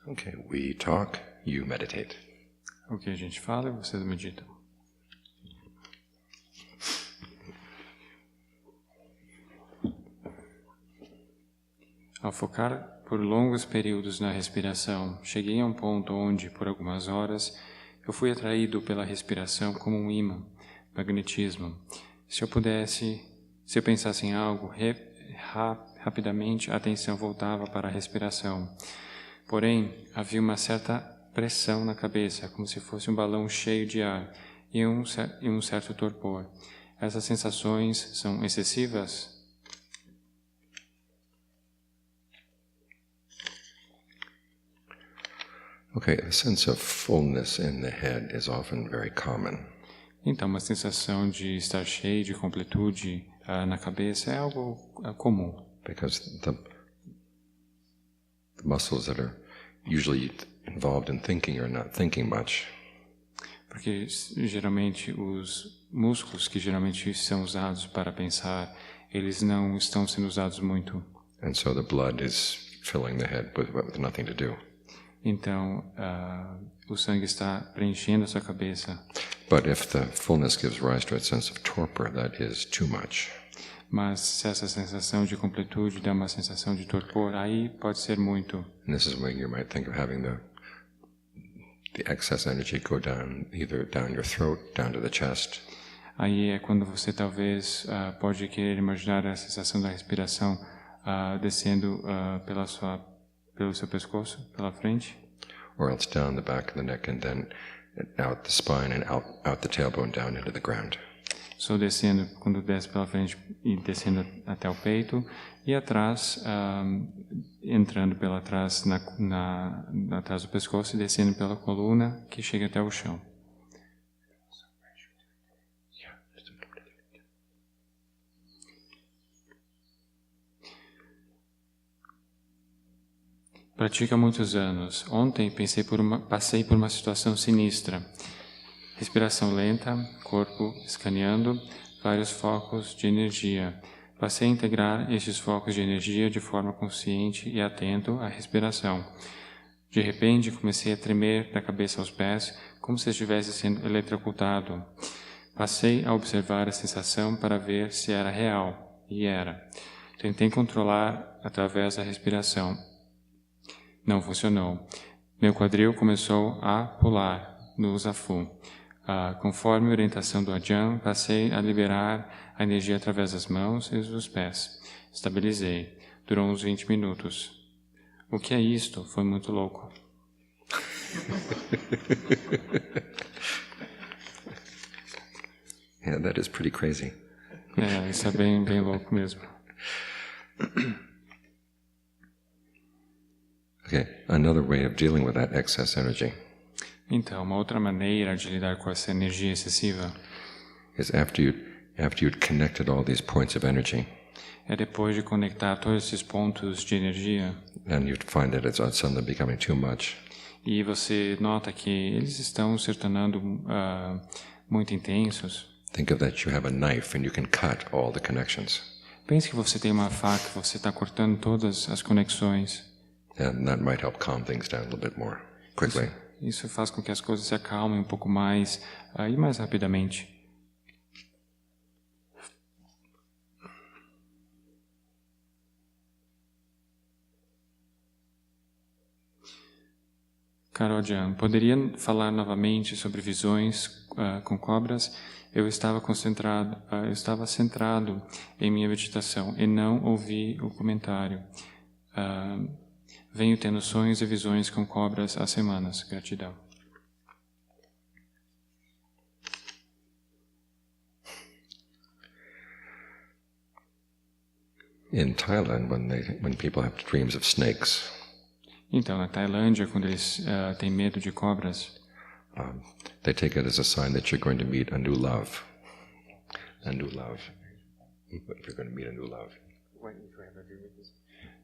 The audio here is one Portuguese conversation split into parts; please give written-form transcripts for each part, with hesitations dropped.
Okay, we talk, you meditate. Ok, a gente fala e vocês meditam. Ao focar por longos períodos na respiração, cheguei a um ponto onde, por algumas horas, eu fui atraído pela respiração como um ímã, magnetismo. Se eu pensasse em algo, rapidamente a atenção voltava para a respiração. Porém, havia uma certa pressão na cabeça, como se fosse um balão cheio de ar, e um certo torpor. Essas sensações são excessivas? Okay, a sense of fullness in the head is often very common. Então, uma sensação de estar cheio, de completude na cabeça é algo comum. Because the muscles that are usually involved in thinking are not thinking much. Porque geralmente os músculos que geralmente são usados para pensar, eles não estão sendo usados muito. And so the blood is filling the head with nothing to do. Então, o sangue está preenchendo a sua cabeça. But if the fullness gives rise to a sense of torpor, that is too much. Mas se essa sensação de completude dá uma sensação de torpor, aí pode ser muito. And this is when you might think of having the excess energy go down, either down your throat, down to the chest. Aí é quando você talvez pode querer imaginar a sensação da respiração descendo pelo seu pescoço, pela frente. Or else down the back of the neck and then out the spine and out the tailbone down into the ground. Só descendo, quando desce pela frente e descendo até o peito, e atrás, entrando pela trás, atrás do pescoço e descendo pela coluna, que chega até o chão. Pratico há muitos anos. Ontem passei por uma situação sinistra. Respiração lenta, corpo escaneando, vários focos de energia. Passei a integrar estes focos de energia de forma consciente e atento à respiração. De repente, comecei a tremer da cabeça aos pés, como se estivesse sendo eletrocutado. Passei a observar a sensação para ver se era real, e era. Tentei controlar através da respiração. Não funcionou. Meu quadril começou a pular no Zafu. Conforme a orientação do Ajahn, passei a liberar a energia através das mãos e dos pés. Estabilizei. Durou uns 20 minutos. O que é isto? Foi muito louco. Yeah, that is pretty crazy. Isso é bem louco mesmo. Okay, another way of dealing with that excess energy Então, uma outra maneira de lidar com essa energia excessiva is after you'd connected all these points of energy, é depois de conectar todos esses pontos de energia, and you'd find that it's suddenly becoming too much. e você nota que eles estão se tornando muito intensos. Think of that you have a knife and you can cut all the connections. Pense que você tem uma faca, você está cortando todas as conexões. And that might help calm things down a little bit more quickly. Isso faz com que as coisas se acalmem um pouco mais e mais rapidamente. Caro Ajahn, poderia falar novamente sobre visões com cobras? Eu estava centrado em minha meditação e não ouvi o comentário. Venho tendo sonhos e visões com cobras há semanas. Gratidão. In Thailand, when people have dreams of snakes, então, na Tailândia, quando eles têm medo de cobras, they take it as a sign that you're going to meet a new love. A new love. You're going to meet a new love.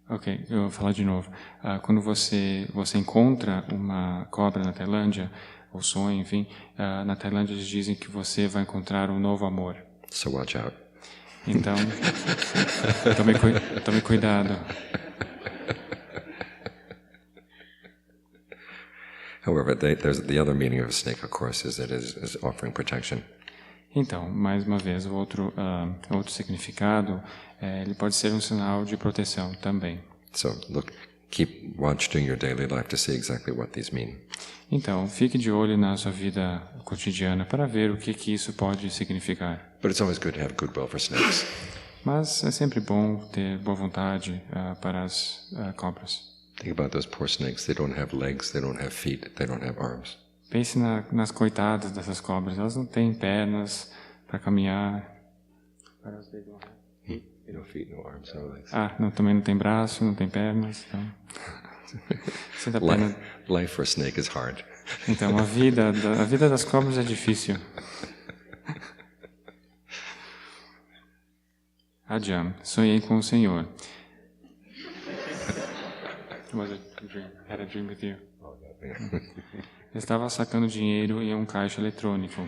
Ok, eu vou falar de novo. Quando você encontra uma cobra na Tailândia, ou sonho, enfim, na Tailândia eles dizem que você vai encontrar um novo amor. So watch out. Então, tome cuidado. However, there's the other meaning of a snake, of course, is that it is offering protection. Então, mais uma vez, o outro significado, ele pode ser um sinal de proteção também. So keep watch during your daily life to see exactly what these mean. Então, fique de olho na sua vida cotidiana para ver o que isso pode significar. But it's always good to have goodwill for snakes. Mas é sempre bom ter boa vontade para as cobras. Think about those poor snakes. They don't have legs, they don't have feet, they don't have arms. Pense nas coitadas dessas cobras. Elas não têm pernas para caminhar. No feet, no arms, no legs. Também não tem braço, não tem pernas. Então, sinta pena. Life for a snake is hard. Então, a vida das cobras é difícil. Ajahn, sonhei com o Senhor. Had a dream with you. Eu estava sacando dinheiro em um caixa eletrônico.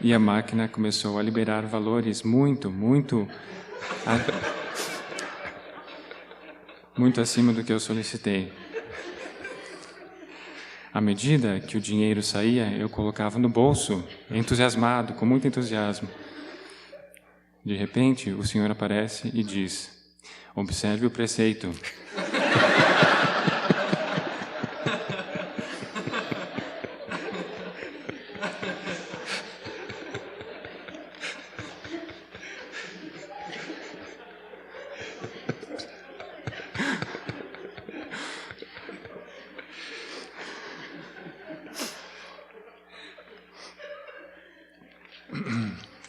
E a máquina começou a liberar valores muito acima do que eu solicitei. À medida que o dinheiro saía, eu colocava no bolso, entusiasmado, com muito entusiasmo. De repente, o Senhor aparece e diz: observe o preceito.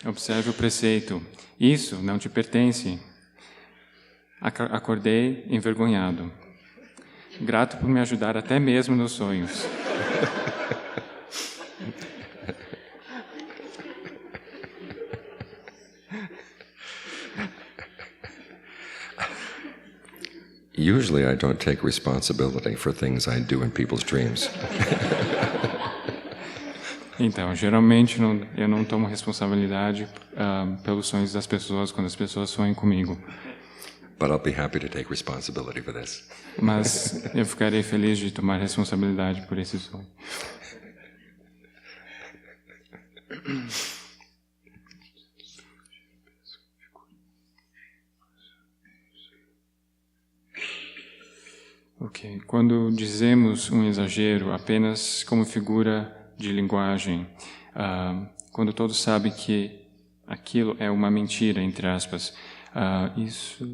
Observe o preceito. Isso não te pertence. Acordei envergonhado. Grato por me ajudar até mesmo nos sonhos. Usually I don't take responsibility for things I do in people's dreams. Então, geralmente eu não tomo responsabilidade pelos sonhos das pessoas quando as pessoas sonham comigo. But I'll be happy to take responsibility for this. Mas eu ficarei feliz de tomar responsabilidade por esse sonho. Ok. Quando dizemos um exagero apenas como figura de linguagem, quando todos sabem que aquilo é uma mentira, entre aspas, isso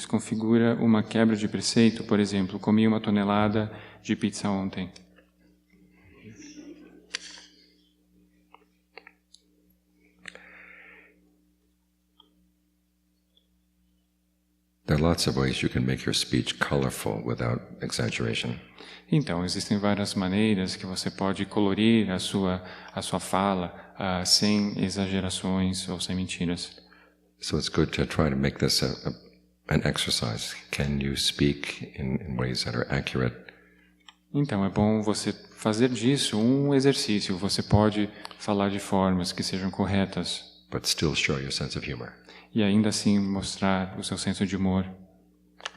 configura uma quebra de preceito. Por exemplo, comi 1 tonelada de pizza ontem. There are lots of ways you can make your speech colorful without exaggeration. Então, existem várias maneiras que você pode colorir a sua fala sem exagerações ou sem mentiras. So it's good to try to make this an exercise. Can you speak in ways that are accurate? Então, é bom você fazer disso um exercício. Você pode falar de formas que sejam corretas, but still show your sense of humor. E ainda assim mostrar o seu senso de humor.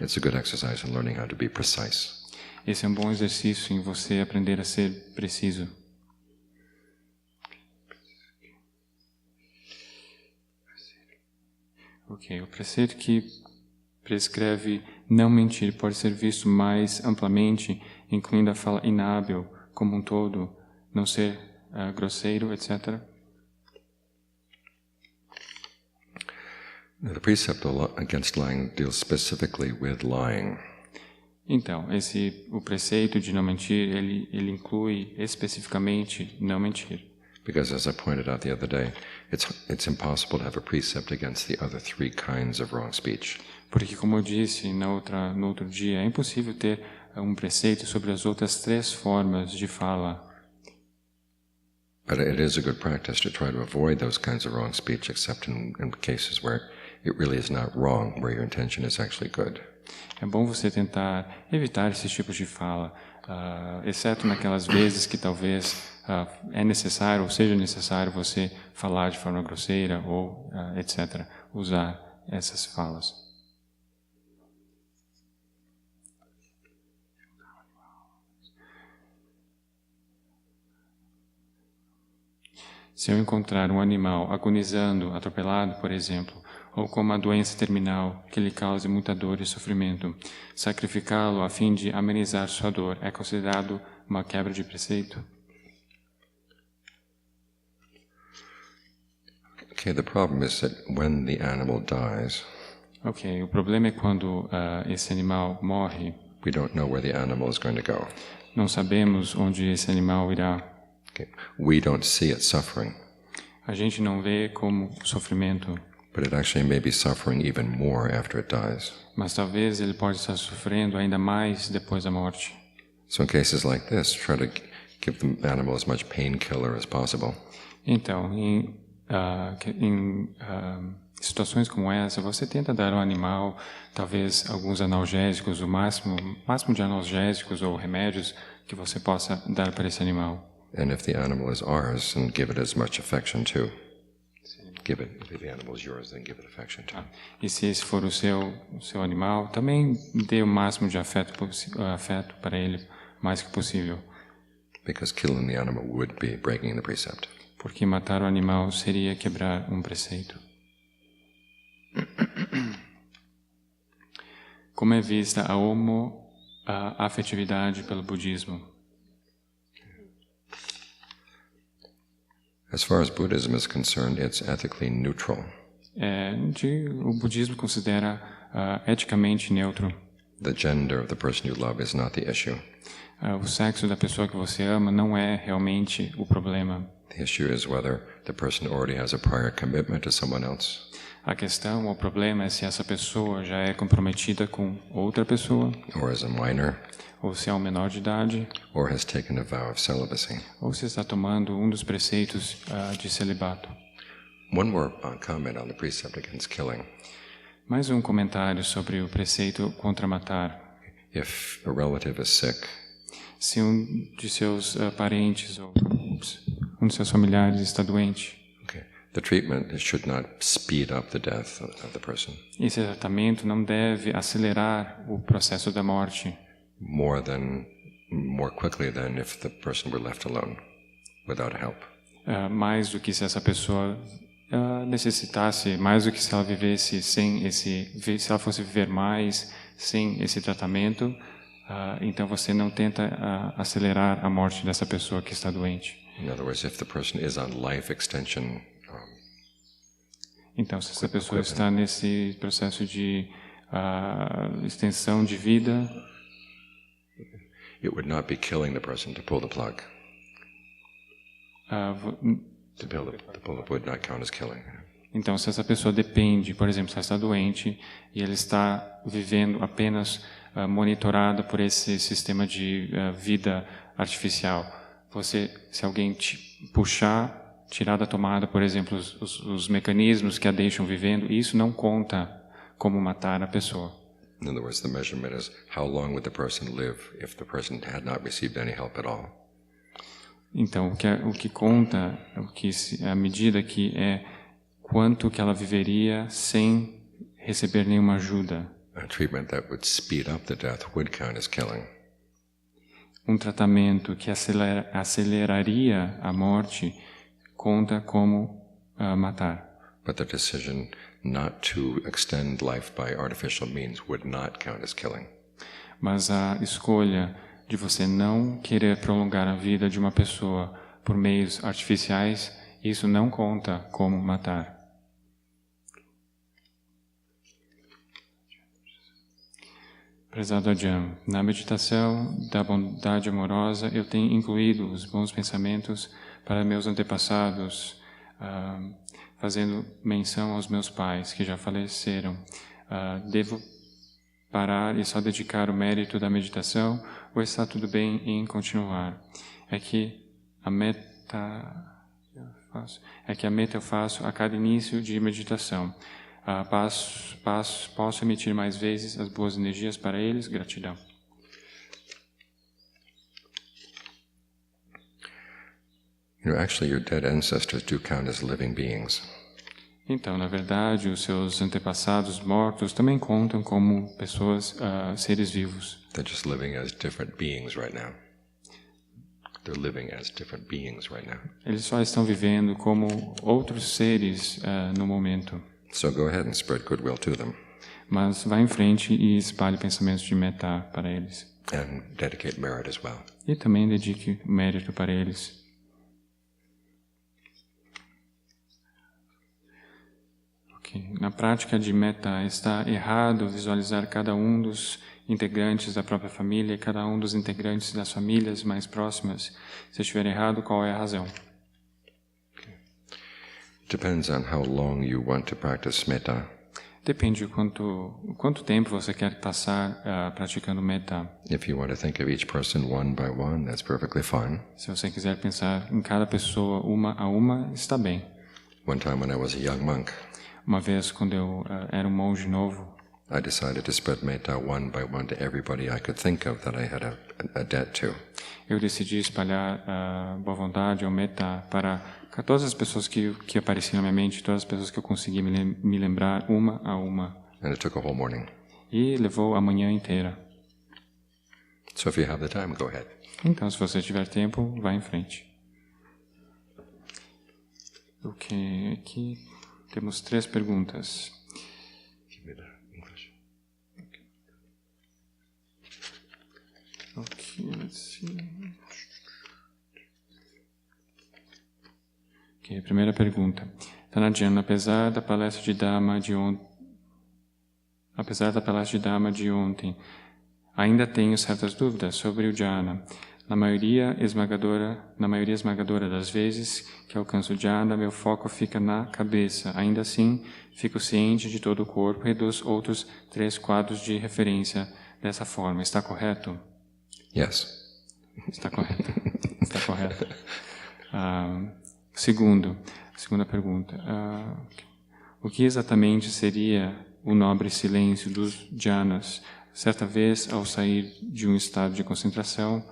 It's a good exercise in learning how to be precise. Esse é um bom exercício em você aprender a ser preciso. Ok, o preceito que prescreve não mentir pode ser visto mais amplamente, incluindo a fala inábil como um todo, não ser grosseiro, etc. The precept against lying deals specifically with lying. Então, o preceito de não mentir, ele inclui especificamente não mentir. Because as I pointed out the other day, it's impossible to have a precept against the other 3 kinds of wrong speech. Porque, como eu disse no outro dia, é impossível ter um preceito sobre as outras 3 formas de fala. But it is a good practice to try to avoid those kinds of wrong speech, except in cases where it really is not wrong, where your intention is actually good. É bom você tentar evitar esses tipos de fala, exceto naquelas vezes que talvez é necessário ou seja necessário você falar de forma grosseira ou etc. Usar essas falas. Se eu encontrar um animal agonizando, atropelado, por exemplo, ou com uma doença terminal que lhe cause muita dor e sofrimento, sacrificá-lo a fim de amenizar sua dor é considerado uma quebra de preceito? Okay, the problem is that when the animal dies, Ok, o problema é quando esse animal morre, we don't know where the animal is going to go. não sabemos onde esse animal irá. Okay. We don't see it suffering, A gente não vê como sofrimento, but it actually may be suffering even more after it dies. mas talvez ele pode estar sofrendo ainda mais depois da morte. So in cases like this, try to give the animal as much painkiller as possible. Então, em situações como essa, você tenta dar ao animal talvez alguns analgésicos, o máximo de analgésicos ou remédios que você possa dar para esse animal. And if the animal is ours, then give it as much affection too. Give it. If the animal is yours, then give it affection too. E se esse for o seu animal, também dê o máximo de afeto para ele, mais que possível. Because killing the animal would be breaking the precept. Porque matar o animal seria quebrar um preceito. Como é vista a afetividade pelo budismo? As far as Buddhism is concerned, it's ethically neutral. O budismo considera eticamente neutro. The gender of the person you love is not the issue. O sexo da pessoa que você ama não é realmente o problema. The issue is whether the person already has a prior commitment to someone else. A questão, o problema é se essa pessoa já é comprometida com outra pessoa, Or is a minor, ou se é um menor de idade, or has taken a vow of celibacy. ou se está tomando um dos preceitos de celibato. One more comment on the precept against killing. Mais um comentário sobre o preceito contra matar. If a relative is sick, Se um de seus parentes ou um de seus familiares está doente, okay, the treatment should not speed up the death of the person esse tratamento não deve acelerar o processo da morte more quickly than if the person were left alone without help. Mais do que se essa pessoa necessitasse, mais do que se ela vivesse se ela fosse viver mais sem esse tratamento. Então você não tenta acelerar a morte dessa pessoa que está doente. In other words, if the person is on life extension, então, se essa pessoa está nesse processo de extensão de vida, it would not be killing the person to pull the plug. To pull the plug would not count as killing. Então, se essa pessoa depende, por exemplo, se ela está doente e ela está vivendo apenas monitorada por esse sistema de vida artificial, se alguém tirar da tomada, por exemplo, os mecanismos que a deixam vivendo, isso não conta como matar a pessoa. In other words, the measurement is how long would the person live if the person had not received any help at all. Então, o que conta, a medida aqui é quanto que ela viveria sem receber nenhuma ajuda. A treatment that would speed up the death would count as killing. Um tratamento que aceleraria a morte conta como matar. But the decision not to extend life by artificial means would not count as killing. Mas a escolha de você não querer prolongar a vida de uma pessoa por meios artificiais, isso não conta como matar. Prezado Ajahn, na meditação da bondade amorosa, eu tenho incluído os bons pensamentos para meus antepassados, fazendo menção aos meus pais que já faleceram. Devo parar e só dedicar o mérito da meditação, ou está tudo bem em continuar? É que a meta eu faço a cada início de meditação. Posso emitir mais vezes as boas energias para eles? Gratidão. Actually, your dead ancestors do count as living beings. Então, na verdade, os seus antepassados mortos também contam como pessoas, seres vivos. They're just living as different beings right now. They're living as different beings right now. Eles só estão vivendo como outros seres no momento. So go ahead and spread goodwill to them. Mas vá em frente e espalhe pensamentos de metta para eles. And dedicate merit as well. E também dedique mérito para eles. Okay. Na prática de metta, está errado visualizar cada um dos integrantes da própria família e cada um dos integrantes das famílias mais próximas. Se estiver errado, qual é a razão? Depends on how long you want to practice metta. Depende de quanto tempo você quer passar praticando metta. If you want to think of each person one by one, that's perfectly fine. Se você quiser pensar em cada pessoa uma a uma, está bem. One time when I was a young monk, Uma vez, quando eu era um monge novo, I decided to spread metta one by one to everybody I could think of that I had a debt to. eu decidi espalhar a boa vontade ou metta para todas as pessoas que apareciam na minha mente, todas as pessoas que eu consegui me lembrar uma a uma. And it took a whole morning. E levou a manhã inteira. So if you have the time, go ahead. Então, se você tiver tempo, vá em frente. Ok, aqui temos 3 perguntas. Ok, let's see. Ok, primeira pergunta. Dhanarjana, apesar da palestra de Dharma de ontem, ainda tenho certas dúvidas sobre o jhana. Na maioria esmagadora das vezes que alcanço o jhana, meu foco fica na cabeça. Ainda assim, fico ciente de todo o corpo e dos outros 3 quadros de referência dessa forma. Está correto? Yes. Está correto. Está correto. Segunda pergunta. O que exatamente seria o nobre silêncio dos jhanas? Certa vez, ao sair de um estado de concentração,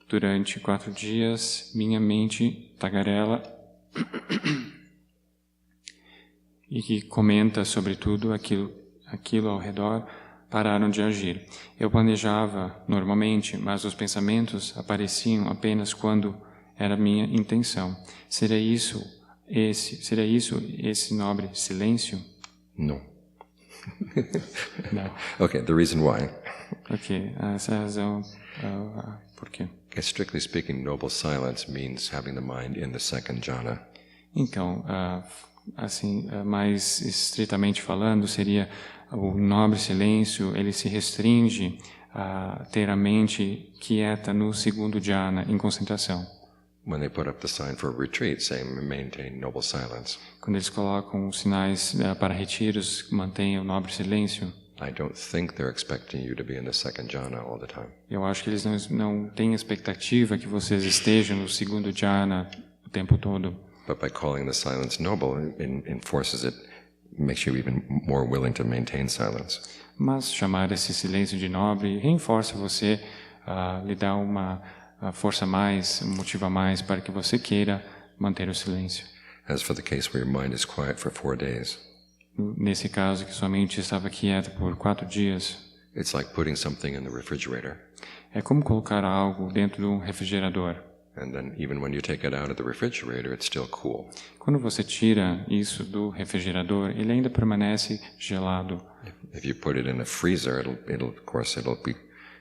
durante 4 dias, minha mente tagarela e que comenta sobre tudo aquilo ao redor pararam de agir. Eu planejava normalmente, mas os pensamentos apareciam apenas quando era minha intenção. Seria isso esse nobre silêncio? No. Não. Okay, the reason why. Ok, essa é a razão por quê? Strictly speaking, noble silence means having the mind in the second jhana. Então, mais estritamente falando, seria o nobre silêncio, ele se restringe a ter a mente quieta no segundo jhana, em concentração. When they put up the sign for retreat, saying maintain noble silence. Quando eles colocam sinais para retiros, mantenha o nobre silêncio. I don't think they're expecting you to be in the second jhana all the time. Eu acho que eles não têm expectativa que vocês estejam no segundo jhana o tempo todo. But by calling the silence noble, it enforces it, makes you even more willing to maintain silence. Mas chamar esse silêncio de nobre reforça você, lhe dá uma força mais, motiva mais para que você queira manter o silêncio. As for the case where your mind is quiet for 4 days, nesse caso que sua mente estava quieta por 4 dias, it's like putting something in the refrigerator. É como colocar algo dentro de um refrigerador. And then even when you take it out of the refrigerator, it's still cool. Quando você tira isso do refrigerador, ele ainda permanece gelado. If you put it in a freezer, it'll be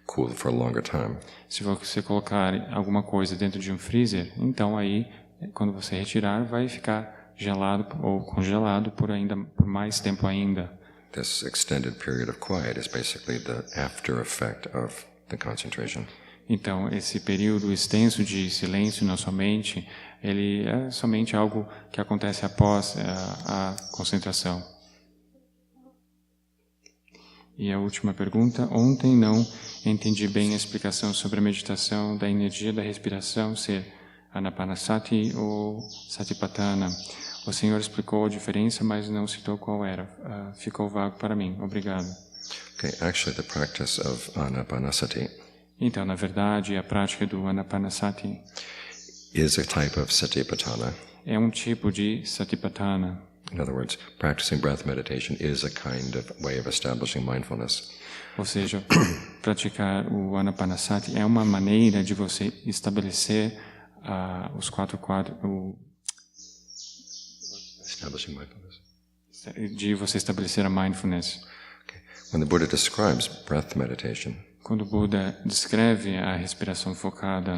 cool for a longer time. Se você colocar alguma coisa dentro de um freezer, então aí, quando você retirar, vai ficar gelado ou congelado por mais tempo ainda. This extended period of quiet is basically the after effect of the concentration. Então, esse período extenso de silêncio na sua mente, ele é somente algo que acontece após a concentração. E a última pergunta. Ontem não entendi bem a explicação sobre a meditação da energia da respiração ser Anapanasati ou Satipatthana. O senhor explicou a diferença, mas não citou qual era. Ficou vago para mim. Obrigado. Okay, actually the practice of Anapanasati Então, na verdade, a prática do Anapanasati is a type of Satipatthana. é um tipo de Satipatthana. In other words, practicing breath meditation is a kind of way of establishing mindfulness. Ou seja, praticar o Anapanasati é uma maneira de você estabelecer os quatro quadros, Establishing mindfulness. de você estabelecer a mindfulness. Okay. When the Buddha describes breath meditation, Quando o Buda descreve a respiração focada,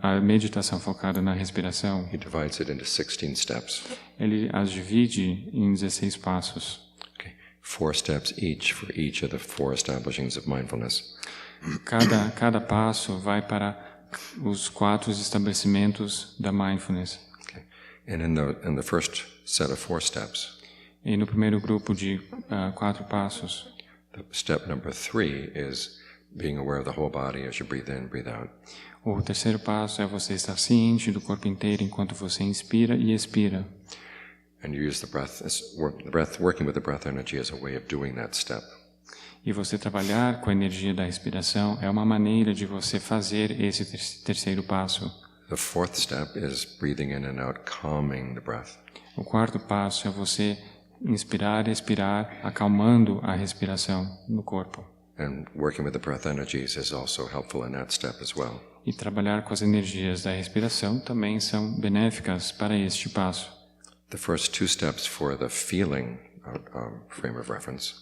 a meditação focada na respiração, he divides it into 16 steps. ele as divide em 16 passos. Okay. 4 steps each for each of the 4 establishings of mindfulness. Cada passo vai para os 4 estabelecimentos da mindfulness. Okay. And in the first set of 4 steps, E no primeiro grupo de 4 passos, the step number 3 is being aware of the whole body as you breathe in, breathe out. o terceiro passo é você estar ciente do corpo inteiro enquanto você inspira e expira. And you use the breath, working with the breath energy as a way of doing that step. E você trabalhar com a energia da respiração é uma maneira de você fazer esse terceiro passo. The 4th step is breathing in and out, calming the breath. O quarto passo é você inspirar e expirar, acalmando a respiração no corpo. And working with the breath energies is also helpful in that step as well. E trabalhar com as energias da respiração também são benéficas para este passo. The first 2 steps for the feeling frame of reference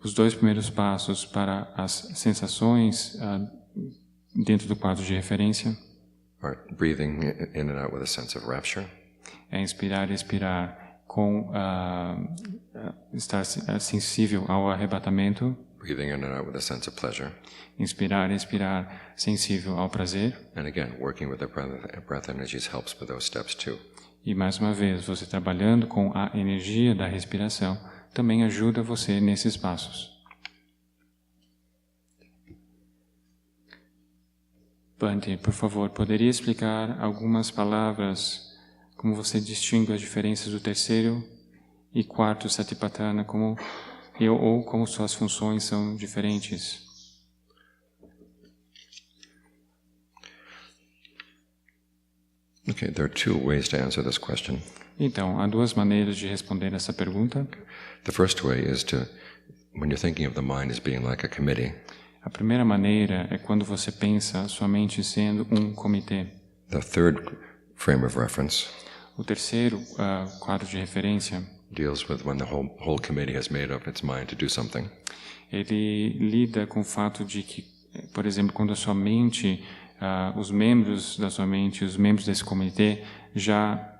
Os 2 primeiros passos para as sensações dentro do quadro de referência are breathing in and out with a sense of rapture, é inspirar e expirar com estar sensível ao arrebatamento, breathing in and out with a sense of pleasure, inspirar e expirar sensível ao prazer. and again, working with the breath energies helps with those steps too. E mais uma vez, você trabalhando com a energia da respiração também ajuda você nesses passos. Bhante, por favor, poderia explicar algumas palavras como você distingue as diferenças do terceiro e quarto Satipatthana, como suas funções são diferentes? Okay, there are 2 ways to answer this question. Então, há 2 maneiras de responder essa pergunta. The first way is when you're thinking of the mind as being like a committee, A primeira maneira é quando você pensa a sua mente sendo um comitê. the third frame of reference O terceiro quadro de referência, deals with when the whole committee has made up its mind to do something. ele lida com o fato de que, por exemplo, quando a sua mente, os membros da sua mente, os membros desse comitê já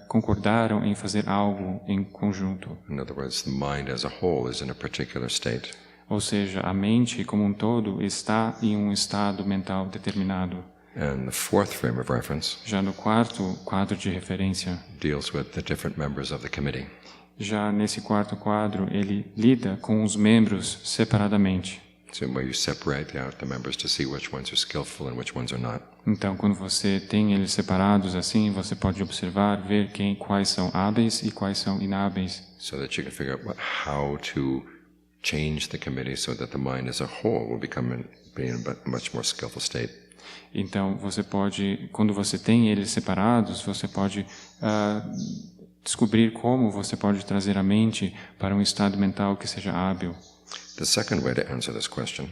concordaram em fazer algo em conjunto. In other words, the mind as a whole is in a particular state. Ou seja, a mente como um todo está em um estado mental determinado. And the 4th frame of reference Já no quarto quadro de referência, deals with the different members of the committee. já nesse quarto quadro, ele lida com os membros separadamente. So where you separate out the members to see which ones are skillful and which ones are not. Então, quando você tem eles separados assim, você pode observar, ver quais são hábeis e quais são inábeis, So that you can figure out how to change the committee so that the mind as a whole will be in a much more skillful state. Então, você pode, quando você tem eles separados, você pode descobrir como você pode trazer a mente para um estado mental que seja hábil. The second way to answer the question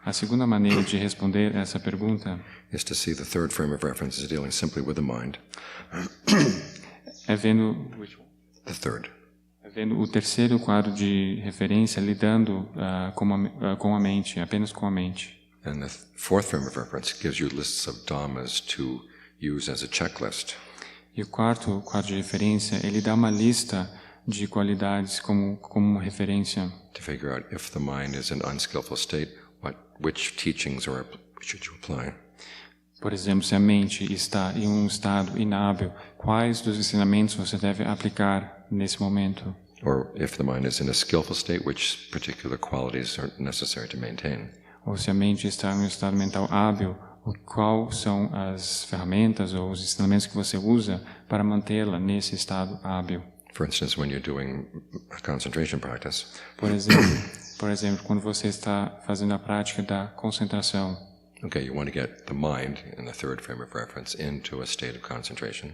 A segunda maneira de responder essa pergunta is to see the third frame of reference as dealing simply with the mind. é vendo The third. o terceiro quadro de referência lidando com a mente, apenas com a mente. And the 4th frame of reference gives you lists of dhammas to use as a checklist. E o quarto quadro de referência, ele dá uma lista de qualidades como referência. To figure out if the mind is in unskillful state, which teachings should you apply? Por exemplo, se a mente está em um estado inábil, quais dos ensinamentos você deve aplicar nesse momento? Or if the mind is in a skillful state, which particular qualities are necessary to maintain? Ou se a mente está em um estado mental hábil, quais são as ferramentas ou os ensinamentos que você usa para mantê-la nesse estado hábil? For instance, when you're doing a concentration practice, Por exemplo, quando você está fazendo a prática da concentração, okay, you want to get the mind in the third frame of reference into a state of concentration.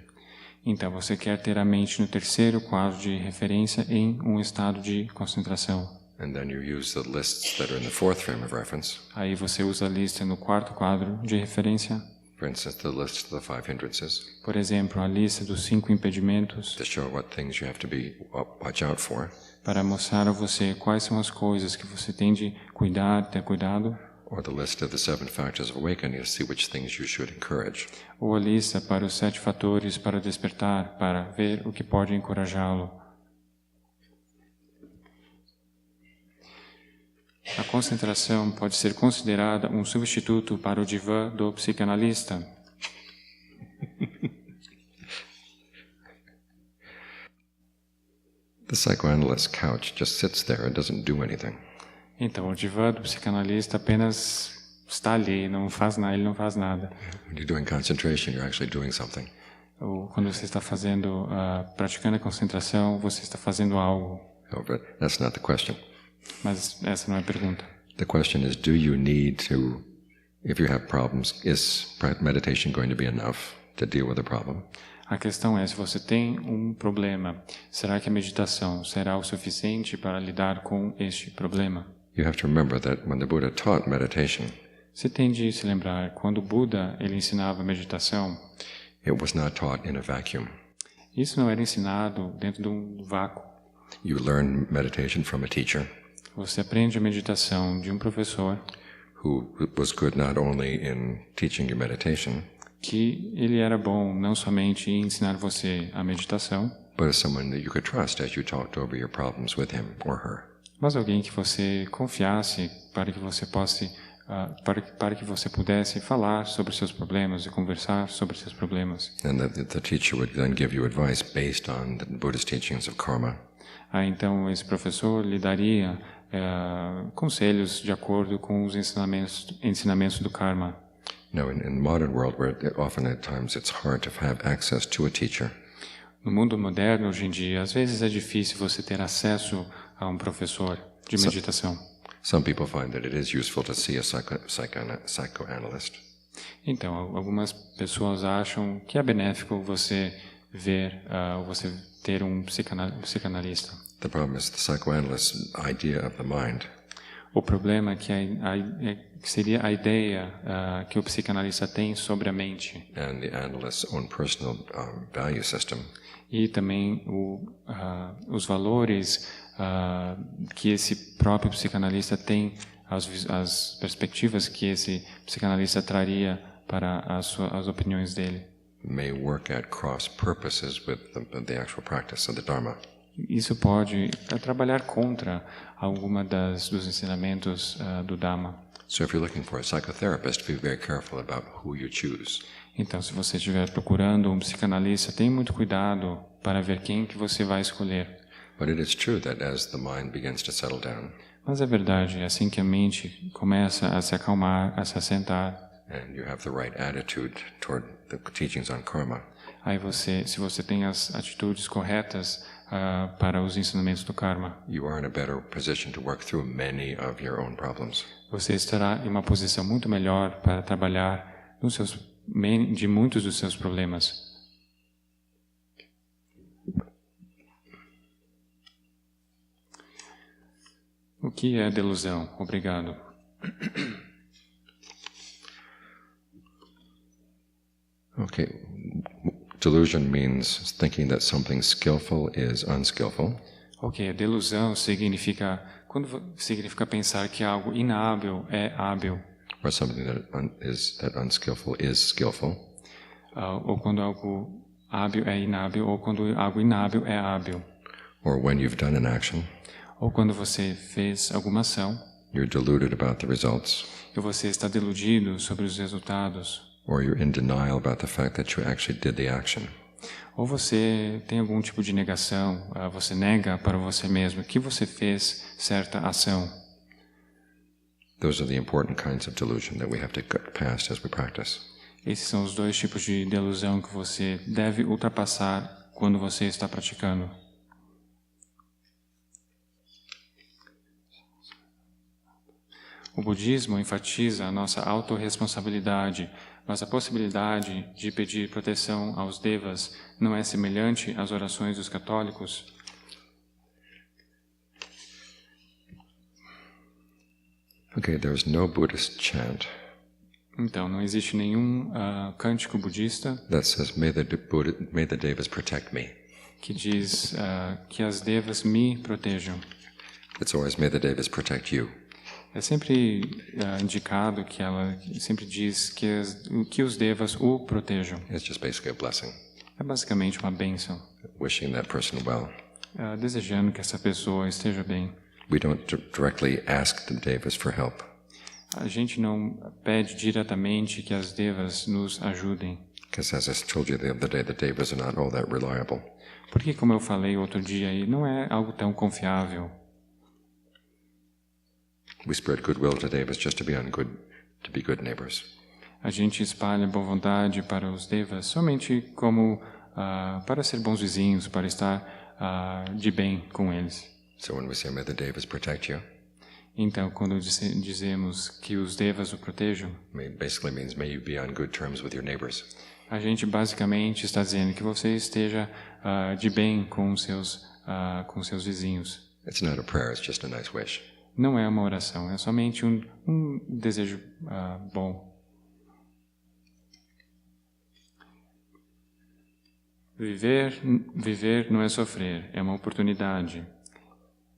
Então, você quer ter a mente no terceiro quadro de referência em um estado de concentração. And then you use the lists that are in the fourth frame of reference. Aí você usa a lista no quarto quadro de referência. For instance, the list of the 5 hindrances Por exemplo, a lista dos 5 impedimentos, to show what things you have to watch out for. para mostrar a você quais são as coisas que você tem de cuidar, ter cuidado. Or the list of the 7 factors of awakening to see which things you should encourage. Ou a lista para os 7 fatores para despertar, para ver o que pode encorajá-lo. A concentração pode ser considerada um substituto para o divã do psicanalista. The psychoanalyst's couch just sits there and doesn't do anything. Então, o divã do psicanalista apenas está ali, não faz nada, ele não faz nada. When you're doing concentration, you're actually doing something. Ou quando você está fazendo, praticando a concentração, você está fazendo algo. Oh, but that's not the question. Mas essa não é a pergunta. The question is, do you need to, if you have problems, is meditation going to be enough to deal with the problem? A questão é, se você tem um problema, será que a meditação será o suficiente para lidar com este problema? You have to remember that when the Buddha taught meditation, Você tem de se lembrar, quando o Buda ele ensinava a meditação, it was not taught in a vacuum. isso não era ensinado dentro de um vácuo. You learn meditation from a teacher Você aprende a meditação de um professor who was good not only in teaching you meditation, que ele era bom não somente em ensinar você a meditação, but as someone that you could trust as you talked over your problems with him or her. mas alguém que você confiasse para que você para que você pudesse falar sobre os seus problemas e conversar sobre os seus problemas. And the teacher would then give you advice based on the Buddhist teachings of karma. Então esse professor lhe daria conselhos de acordo com os ensinamentos do karma. Now, in the modern world, where often at times it's hard to have access to a teacher, No mundo moderno, hoje em dia, às vezes é difícil você ter acesso a um professor de meditação. some people find that it is useful to see a psychoanalyst. Então, algumas pessoas acham que é benéfico você ver, você ter um psicanalista. The problem is the psychoanalyst's idea of the mind O problema é que que seria a ideia que o psicanalista tem sobre a mente and the analyst's own personal value system e também os valores que esse próprio psicanalista tem, as perspectivas que esse psicanalista traria para as opiniões dele. may work at cross purposes with the actual practice of the Dharma. Isso pode trabalhar contra alguma dos ensinamentos do Dhamma. So if you're looking for a psychotherapist, be very careful about who you choose. Então, se você estiver procurando um psicanalista, tenha muito cuidado para ver quem que você vai escolher. But it is true that as the mind begins to settle down, Mas é verdade, assim que a mente começa a se acalmar, a se assentar, and you have the right attitude toward the teachings on karma, aí se você tem as atitudes corretas para os ensinamentos do karma, you are in a better position to work through many of your own problems. você estará em uma posição muito melhor para trabalhar de muitos dos seus problemas. O que é delusão? Obrigado. Okay. Delusion means thinking that something skillful is unskillful. Ok, delusão significa pensar que algo inábil é hábil, Or something that unskillful is skillful. Ou quando algo hábil é inábil, ou quando algo inábil é hábil. Or when you've done an action, Ou quando você fez alguma ação, you're deluded about the results. e você está deludido sobre os resultados. Or you're in denial about the fact that you actually did the action. Ou você tem algum tipo de negação, você nega para você mesmo que você fez certa ação. Those are the important kinds of delusion that we have to get past as we practice. Esses são os dois tipos de delusão que você deve ultrapassar quando você está praticando. O budismo enfatiza a nossa autorresponsabilidade Mas a possibilidade de pedir proteção aos devas não é semelhante às orações dos católicos? Okay, there's no Buddhist chant Então, não existe nenhum cântico budista that says, may the devas protect me. que diz que as devas me protejam. It's always, may the devas protect you. É sempre indicado que ela sempre diz que os devas o protejam. It's just basically a blessing, É basicamente uma bênção, wishing that person well. Desejando que essa pessoa esteja bem. We don't directly ask the devas for help. A gente não pede diretamente que as devas nos ajudem. Because as I told you the other day, the devas are not all that reliable. Porque, como eu falei outro dia, aí não é algo tão confiável. We spread goodwill to devas just to be good neighbors. A gente espalha boa vontade para os devas somente como para ser bons vizinhos, para estar de bem com eles. So when we say, may the devas protect you, Então, quando dizemos que os devas o protejam, basically means may you be on good terms with your neighbors. a gente basicamente está dizendo que você esteja de bem com seus vizinhos. It's not a prayer, it's just a nice wish. Não é uma oração, é somente um desejo bom. Viver não é sofrer, é uma oportunidade.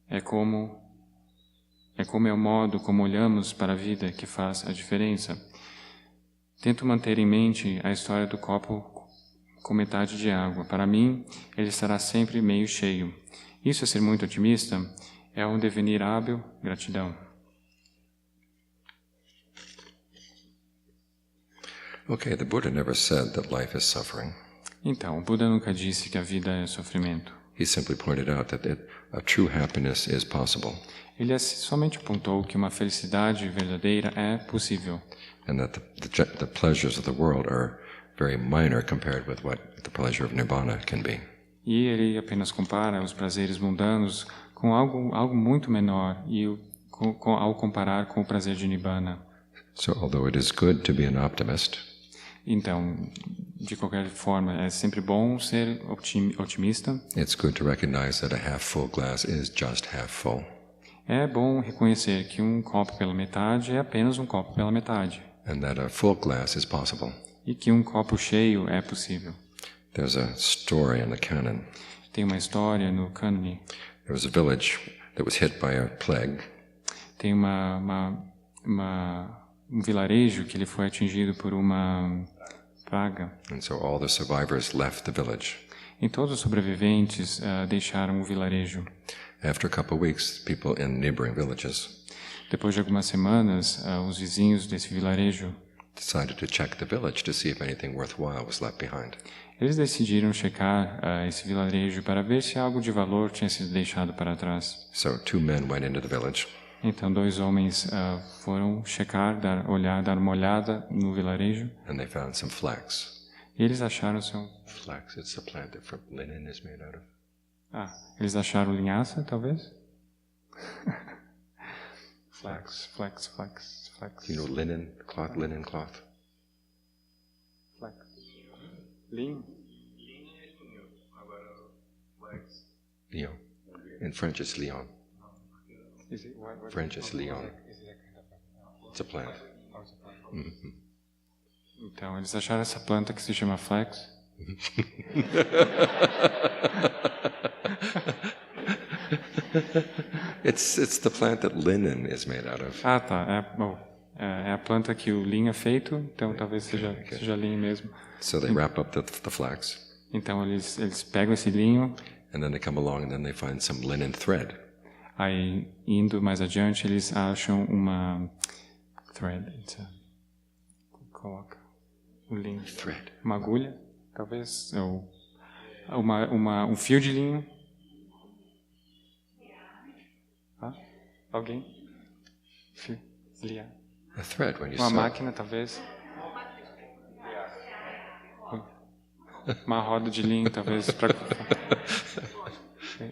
É como é o modo como olhamos para a vida que faz a diferença. Tento manter em mente a história do copo com metade de água. Para mim, ele estará sempre meio cheio. Isso é ser muito otimista? É um devenir hábil? Gratidão. Okay, the Buddha never said that life is suffering. Então, o Buda nunca disse que a vida é sofrimento. He simply pointed out that a true happiness is possible. Ele somente apontou que uma felicidade verdadeira é possível. And that the pleasures of the world are very minor compared with what the pleasure of Nibbana can be. E ele apenas compara os prazeres mundanos com algo muito menor ao comparar com o prazer de Nibbana. So although it is good to be an optimist, então, de qualquer forma, é sempre bom ser otimista. It's good to recognize that a half-full glass is just half full. É bom reconhecer que um copo pela metade é apenas um copo pela metade. And that a full glass is possible. E que um copo cheio é possível. There's a story in the canon. Tem uma história no cânone. There was a village that was hit by a plague. Tem um vilarejo que ele foi atingido por uma praga. And so all the survivors left the village. E todos os sobreviventes deixaram o vilarejo. After a couple of weeks, people in neighboring villages Depois de algumas semanas, os vizinhos desse vilarejo decided to check the village to see if anything worthwhile was left behind. Eles decidiram checar esse vilarejo para ver se algo de valor tinha sido deixado para trás. So 2 men went into the village. Então 2 homens foram checar, dar uma olhada no vilarejo. And they found some flax. E eles acharam Flax, it's the plant that linen is made out of. Eles acharam linhaça, talvez? Flax. Flax. You know linen cloth. Flax. Linho. Lion. In French it's lion. French is lion. It's a plant. Mm-hmm. Então, eles acharam essa planta que se chama flax. It's the plant that linen is made out of. Tá. É a planta que o linho é feito, então talvez seja linho mesmo. So they wrap up the flax. Então eles pegam esse linho. And then they come along and then they find some linen thread. Aí, indo mais adiante, eles acham uma thread. Coloca o linho. Thread. Uma agulha, talvez, ou um fio de linho. Alguém? Fio, liar. A thread when you Uma sew. máquina, talvez. Uma roda de linho, talvez.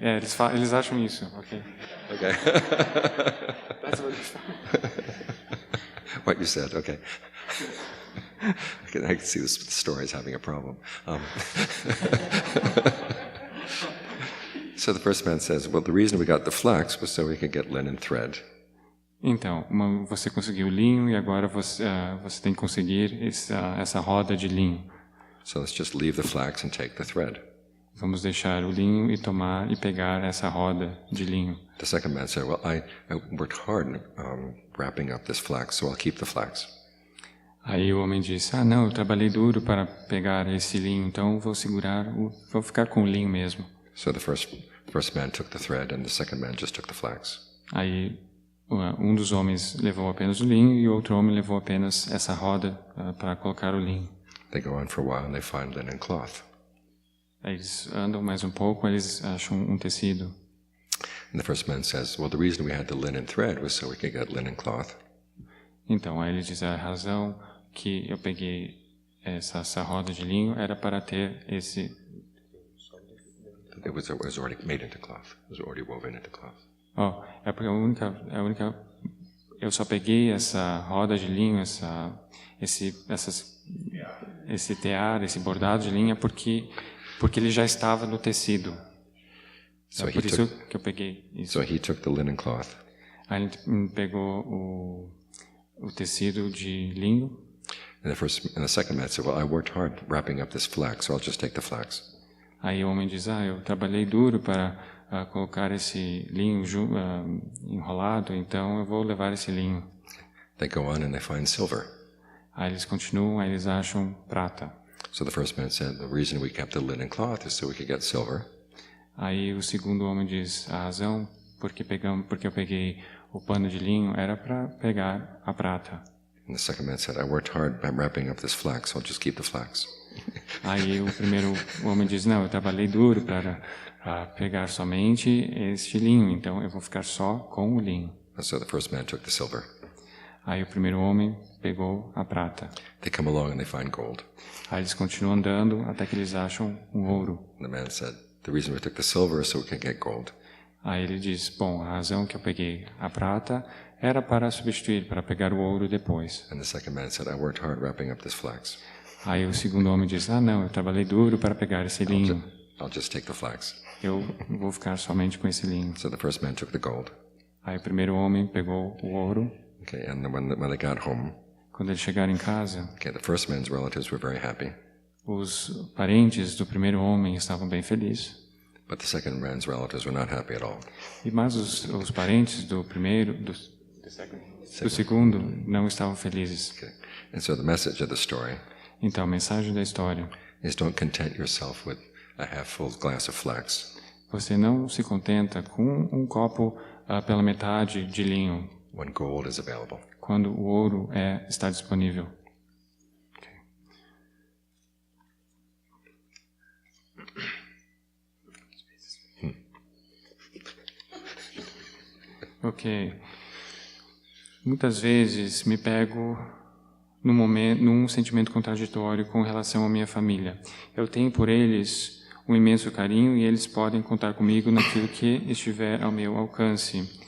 Eles acham isso, ok? Okay. That's what What you said, okay. I can see the stories having a problem. So the first man says, well, the reason we got the flax was so we could get linen thread. Então, você conseguiu linho e agora você tem que conseguir essa roda de linho. So let's just leave the flax and take the thread. Vamos deixar o linho e pegar essa roda de linho. The second man said, well, I worked hard wrapping up this flax, so I'll keep the flax. Aí o homem disse, não, eu trabalhei duro para pegar esse linho, então vou ficar com o linho mesmo. So the first man took the thread and the second man just took the flax. Aí um dos homens levou apenas o linho e o outro homem levou apenas essa roda para colocar o linho. They go on for a while and they find linen cloth. Aí eles andam mais um pouco, eles acham um tecido. And the first man says, well, the reason we had the linen thread was so we could get linen cloth. Então, aí ele diz, a razão que eu peguei essa roda de linho era para ter esse... It was already made into cloth. It was already woven into cloth. É porque eu só peguei essa roda de linho, esse tear, esse bordado de linha, porque ele já estava no tecido. So por isso que eu peguei isso. So he took the linen cloth. Aí ele pegou o tecido de linho. And the second man said, well, I worked hard wrapping up this flax, so I'll just take the flax. Aí o homem diz, eu trabalhei duro para colocar esse linho enrolado, então eu vou levar esse linho. They go on and they find silver. Aí eles continuam, aí eles acham prata. So the first man said, the reason we kept the linen cloth is so we could get silver. Aí o segundo homem diz, a razão porque eu peguei o pano de linho era para pegar a prata. And the second man said, I worked hard by wrapping up this flax, so I'll just keep the flax. Aí o primeiro homem diz, não, eu trabalhei duro para pegar somente este linho, então eu vou ficar só com o linho. So the first man took the silver. Aí o primeiro homem pegou a prata. They come along and they find gold. Aí eles continuam andando até que eles acham um ouro. And the man said, the reason we took the silver is so we can get gold. Aí ele diz, bom, a razão que eu peguei a prata era para substituir, para pegar o ouro depois. And the second man said, I worked hard wrapping up this flax. Aí o segundo homem diz, não, eu trabalhei duro para pegar esse linho. I'll just take the flax. Eu vou ficar somente com esse linho. So the first man took the gold. Aí o primeiro homem pegou o ouro. Okay, and then when they got home, quando eles chegaram em casa, okay, the first man's relatives were very happy. Os parentes do primeiro homem estavam bem felizes. But the second man's relatives were not happy at all. Mas os parentes do segundo não estavam felizes. Okay. And so the message of the story Então, a mensagem da história is don't content yourself with a half-full glass of flax. Você não se contenta com um copo pela metade de linho. When gold is available. Quando o ouro está disponível. Ok. Muitas vezes me pego num sentimento contraditório com relação à minha família. Eu tenho por eles um imenso carinho e eles podem contar comigo naquilo que estiver ao meu alcance.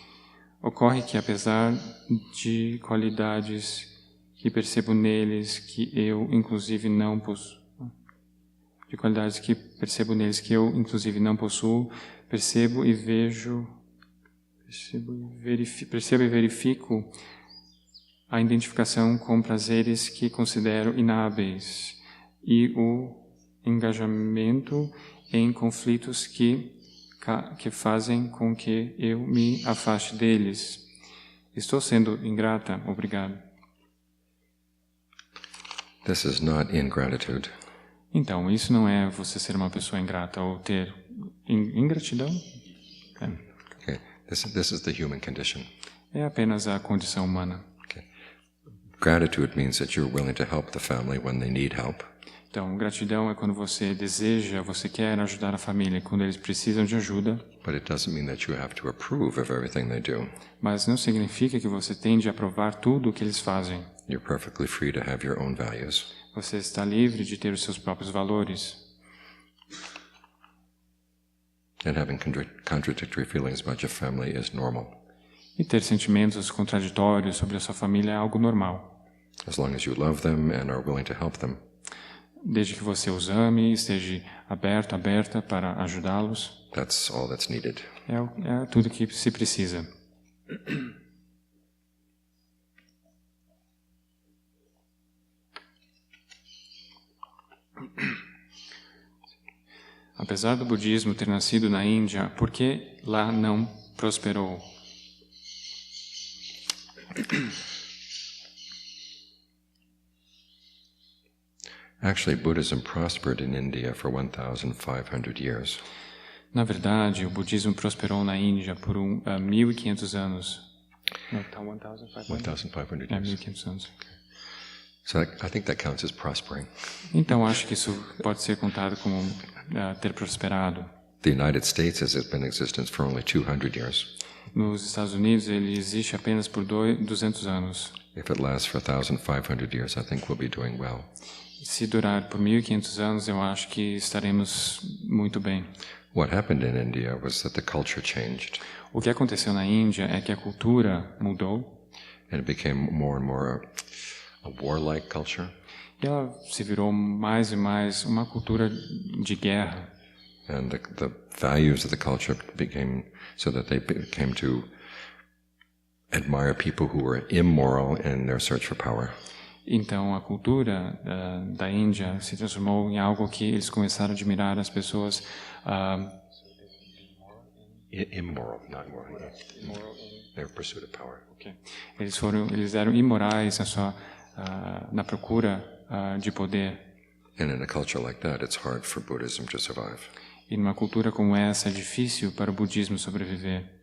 Ocorre que, apesar de qualidades que percebo neles que eu, inclusive, não possuo, percebo e verifico a identificação com prazeres que considero inábeis e o engajamento em conflitos que fazem com que eu me afaste deles. Estou sendo ingrata? Obrigado. This is not ingratitude. Então, isso não é você ser uma pessoa ingrata ou ter ingratidão. Okay. This is the human condition. É apenas a condição humana. Okay. Gratitude means that you're willing to help the family when they need help. Então, gratidão é quando você quer ajudar a família quando eles precisam de ajuda. But it doesn't mean that you have to approve of everything they do. Mas não significa que você tem de aprovar tudo o que eles fazem. You're perfectly free to have your own values. Você está livre de ter os seus próprios valores. And having contradictory feelings about your family is normal. E ter sentimentos contraditórios sobre a sua família é algo normal. As long as you love them and are willing to help them. Desde que você os ame, esteja aberta para ajudá-los. That's all that's needed. É tudo que se precisa. Apesar do budismo ter nascido na Índia, por que lá não prosperou? Actually, Buddhism prospered in India for 1,500 years. Na verdade, o budismo prosperou na Índia por 1.500 anos. Não, tá 1,500 years. 1.500 anos. So I think that counts as prospering. Então, acho que isso pode ser contado como ter prosperado. The United States has been in existence for only 200 years. Nos Estados Unidos, ele existe apenas por 200 anos. If it lasts for 1,500 years, I think we'll be doing well. Se durar por 1.500 anos, eu acho que estaremos muito bem. What happened in India was that the culture changed. O que aconteceu na Índia é que a cultura mudou. And it became more and more a warlike culture. E ela se virou mais e mais uma cultura de guerra. And the values of the culture became so that they came to admire people who were immoral in their search for power. Então, a cultura da Índia se transformou em algo que eles começaram a admirar as pessoas. Immoral, not moral. Their pursuit of power. Okay. Eles eram imorais na procura de poder. And in a culture like that, it's hard for Buddhism to survive. E numa cultura como essa, é difícil para o budismo sobreviver.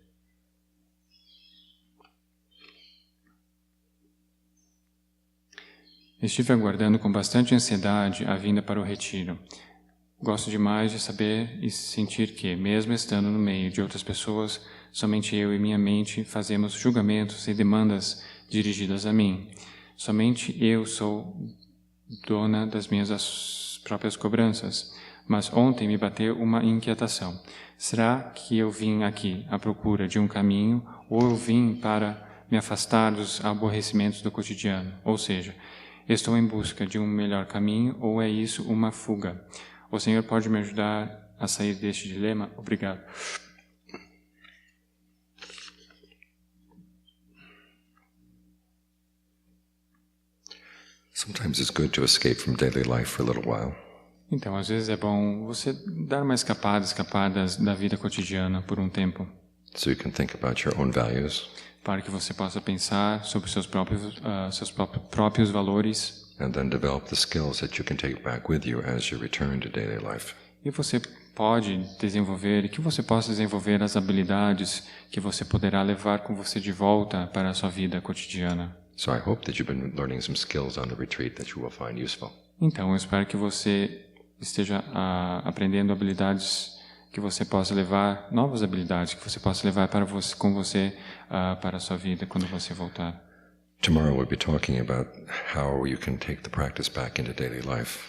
Estive aguardando com bastante ansiedade a vinda para o retiro. Gosto demais de saber e sentir que, mesmo estando no meio de outras pessoas, somente eu e minha mente fazemos julgamentos e demandas dirigidas a mim. Somente eu sou dona das minhas próprias cobranças. Mas ontem me bateu uma inquietação. Será que eu vim aqui à procura de um caminho ou eu vim para me afastar dos aborrecimentos do cotidiano? Ou seja, estou em busca de um melhor caminho ou é isso uma fuga? O Senhor pode me ajudar a sair deste dilema? Obrigado. Sometimes it's good to escape from daily life for a little while. Então, às vezes é bom você dar uma escapada da vida cotidiana por um tempo. So you can think about your own values. Para que você possa pensar sobre seus próprios valores. And then develop the skills that you can take back with you as you return to daily life. E você pode desenvolver, que você possa desenvolver as habilidades que você poderá levar com você de volta para a sua vida cotidiana. So I hope that you've been learning some skills on the retreat that you will find useful. Então, eu espero que você esteja aprendendo habilidades que você possa levar, novas habilidades que você possa levar com você para a sua vida quando você voltar. Tomorrow we'll be talking about how you can take the practice back into daily life.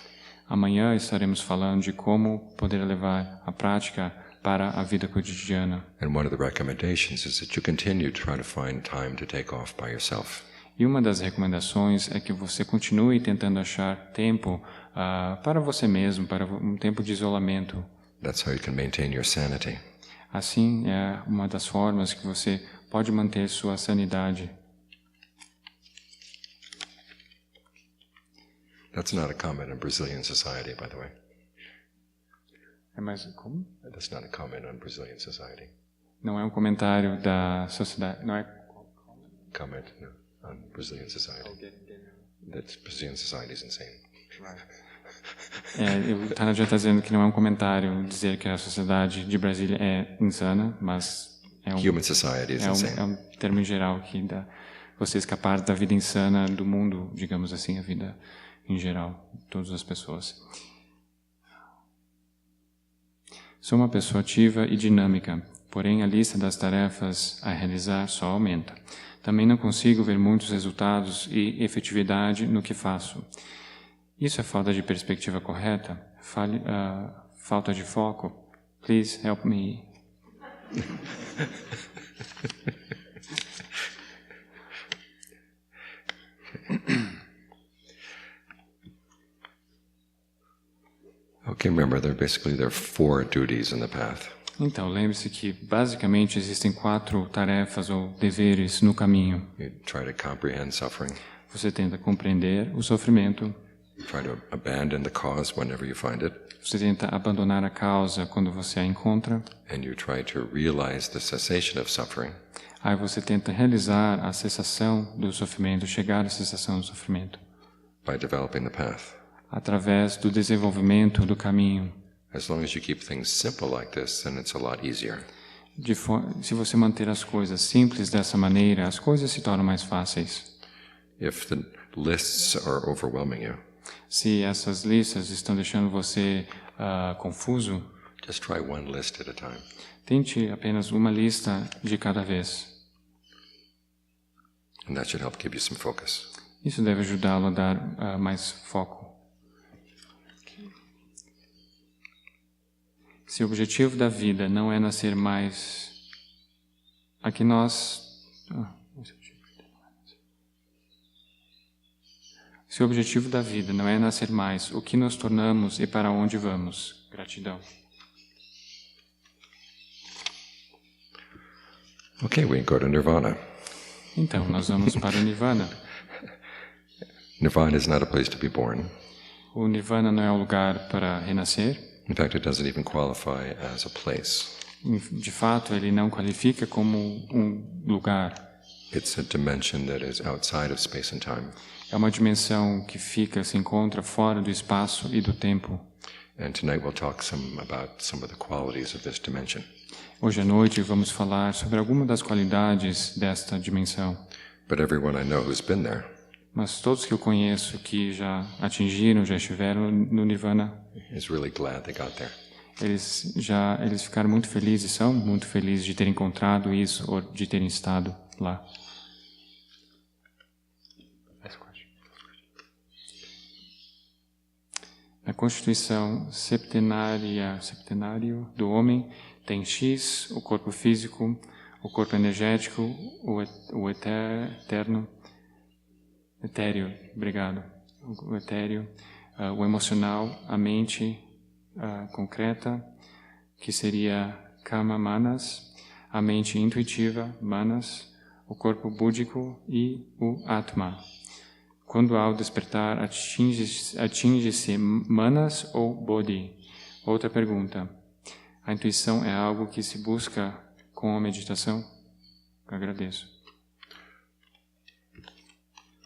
Amanhã estaremos falando de como poder levar a prática para a vida cotidiana. And one of the recommendations is that you continue to try to find time to take off by yourself. E uma das recomendações é que você continue tentando achar tempo para você mesmo, para um tempo de isolamento. That's how you can maintain your sanity. Assim é uma das formas que você pode manter sua sanidade. That's not a comment on Brazilian society, by the way. É mais como? That's not a comment on Brazilian society. Não é um comentário da sociedade, não é comment on Brazilian society. That Brazilian society is insane. O Tanaja está dizendo que não é um comentário dizer que a sociedade de Brasília é insana, mas human society is insane. É um termo em geral que dá você escapar da vida insana do mundo, digamos assim, a vida em geral, todas as pessoas. Sou uma pessoa ativa e dinâmica, porém a lista das tarefas a realizar só aumenta. Também não consigo ver muitos resultados e efetividade no que faço. Isso é falta de perspectiva correta? Falta de foco? Please help me. Okay, remember, there are 4 duties in the path. Então, lembre-se que, basicamente, existem 4 tarefas ou deveres no caminho. You try to comprehend suffering. Você tenta compreender o sofrimento. Try to abandon the cause whenever you find it. Você tenta abandonar a causa quando você a encontra. And you try to realize the cessation of suffering. Aí você tenta realizar a cessação do sofrimento, chegar à cessação do sofrimento. By developing the path. Através do desenvolvimento do caminho. As long as you keep things simple like this, then it's a lot easier. Se você manter as coisas simples dessa maneira, as coisas se tornam mais fáceis. If the lists are overwhelming you, se essas listas estão deixando você confuso, just try one list at a time. Tente apenas uma lista de cada vez. And that should help give you some focus. Isso deve ajudá-lo a dar mais foco. Se o objetivo da vida não é nascer mais... Aqui nós... Se o objetivo da vida não é nascer mais, o que nos tornamos e para onde vamos? Gratidão. Okay, we go to Nirvana. Então, nós vamos para o Nirvana. Nirvana is not a place to be born. O Nirvana não é um lugar para renascer. In fact, it doesn't even qualify as a place. De fato, ele não qualifica como um lugar. It's a dimension that is outside of space and time. É uma dimensão que se encontra fora do espaço e do tempo. And tonight we'll talk about some of the qualities of this dimension. Hoje à noite vamos falar sobre algumas das qualidades desta dimensão. But everyone I know who's been there Mas todos que eu conheço que já atingiram, já estiveram no Nirvana, is really glad they got there. Eles ficaram muito felizes, são muito felizes de terem encontrado isso ou de terem estado lá. Na Constituição septenário do homem tem X, o corpo físico, o corpo energético, o etéreo, obrigado, o etéreo, o emocional, a mente concreta, que seria Kama Manas, a mente intuitiva, Manas, o corpo búdico e o Atma. Quando ao despertar atinge-se Manas ou Bodhi? Outra pergunta. A intuição é algo que se busca com a meditação? Agradeço.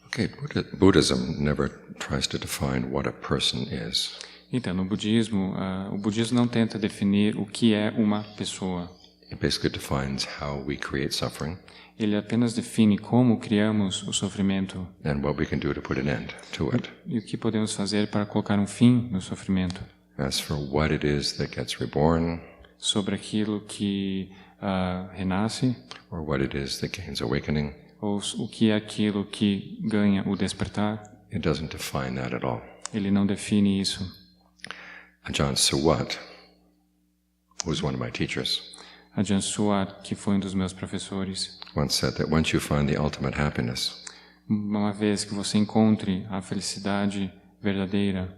Okay, Buddhism never tries to define what a person is. Então, no budismo, o budismo não tenta definir o que é uma pessoa. It basically defines how we create suffering. Ele apenas define como criamos o sofrimento. And what we can do to put an end to it. E o que podemos fazer para colocar um fim no sofrimento. As for what it is that gets reborn, sobre aquilo que renasce, or what it is that gains awakening, ou o que é aquilo que ganha o despertar, it doesn't define that at all. Ele não define isso. Ajahn Suwat, who was one of my teachers, Ajahn Suwat, que foi um dos meus professores, once said that once you find the ultimate happiness, uma vez que você encontre a felicidade verdadeira,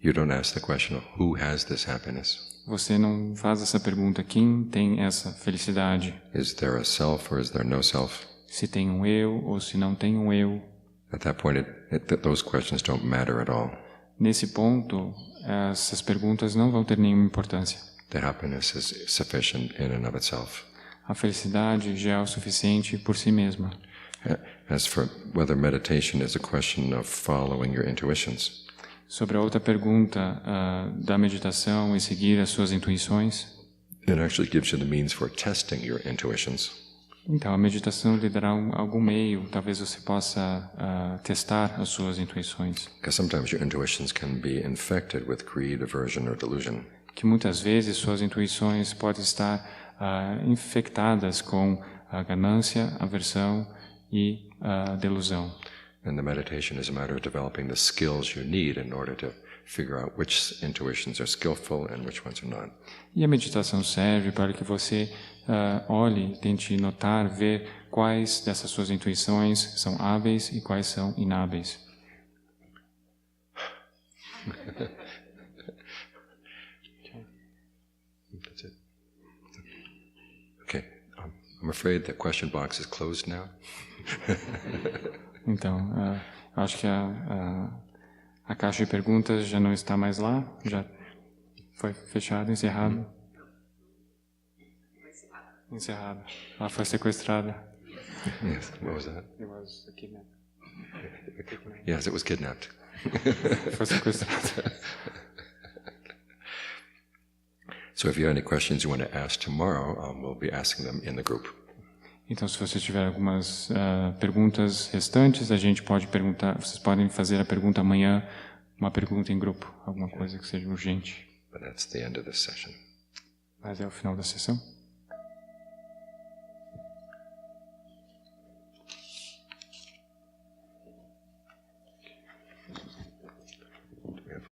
you don't ask the question of who has this happiness. Você não faz essa pergunta, quem tem essa felicidade? Is there a self or is there no self? Se tem um eu ou se não tem um eu. At that point, those questions don't matter at all. Nesse ponto, essas perguntas não vão ter nenhuma importância. The happiness is sufficient in and of itself. A felicidade já é o suficiente por si mesma. As for whether meditation is a question of following your intuitions, sobre a outra pergunta da meditação e seguir as suas intuições, it actually gives you the means for testing your intuitions. Então, a meditação lhe dará algum meio, talvez você possa testar as suas intuições. Because sometimes your intuitions can be infected with greed, aversion, or delusion. Que muitas vezes suas intuições podem estar infectadas com a ganância, aversão e delusão. And the meditation is a matter of developing the skills you need in order to figure out which intuitions are skillful and which ones are not. E a meditação serve para que você olhe, tente notar, ver quais dessas suas intuições são hábeis e quais são inábeis. I'm afraid the question box is closed now. Então, acho que a caixa de perguntas já não está mais lá, já foi fechado, encerrado. Encerrada. Ela foi sequestrada. Yes, what was that? It was kidnapped. Yes, it was kidnapped. Foi sequestrada. So if you have any questions you want to ask tomorrow, we'll be asking them in the group. Então, se você tiver algumas perguntas restantes, a gente pode perguntar. Vocês podem fazer a pergunta amanhã, uma pergunta em grupo, alguma coisa que seja urgente. But that's the end of this session. Mas é o final da sessão.